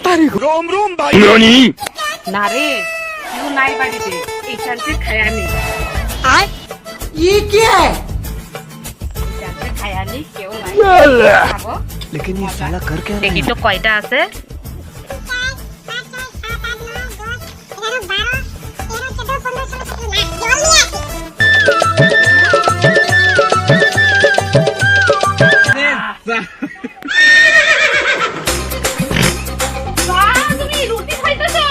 रोम रोम भाई না রে কেউ নাই বাড়িতে এইখানতে খায়া নেই ये क्या है? এইখানতে খায়া নেই কেউ নাই খাবো लेकिन ये साला कर क्या দেখি তো কয়টা আছে তুমি রুটি খাইতেছো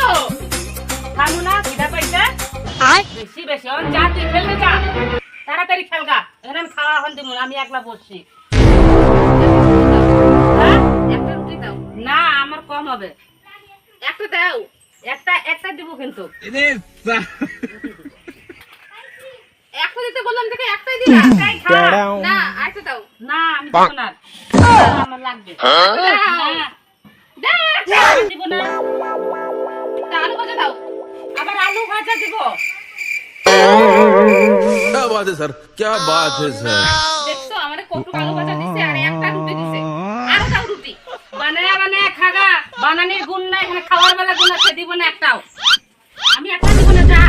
খালু না খিদা পাইছে বেশি বেশি অন যা তুই খেলতে যা তাড়াতাড়ি খেলগা এখন খাওয়া হন দিমু আমি একলা বসছি হ্যাঁ একটা রুটি দাও না আমার কম হবে একটা দাও একটা একটা দিব কিন্তু একটা দিতে বললাম দেখে একটাই দিলা তাই খা না আরেকটা দাও না আমি দিব না আমার লাগবে না দিব না আলু ভাজা দাও আবার আলু ভাজা দিব क्या बात है सर क्या बात है सर দেখছো আমারে কত আলু ভাজা দিছে আর একটা রুটি দিছে আর দাও রুটি বানায়া বানায়া খাগা বানানির গুণ নাই এখানে খাওয়ার বেলা গুণ আছে দিব না একটাও আমি একটা দিব না যা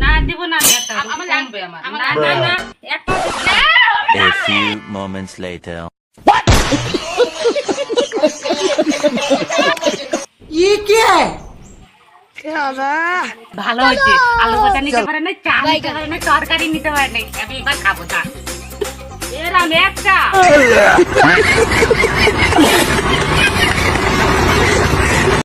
না দিব না আমি একটা আমার লাগবে আমার না না না একটা দিব না A few moments later. ये क्या है? ভালো হয়েছে আলু ভাজা নিতে পারে না চা নিতে পারে না তরকারি নিতে পারে না আমি এবার খাবো চা এরা একটা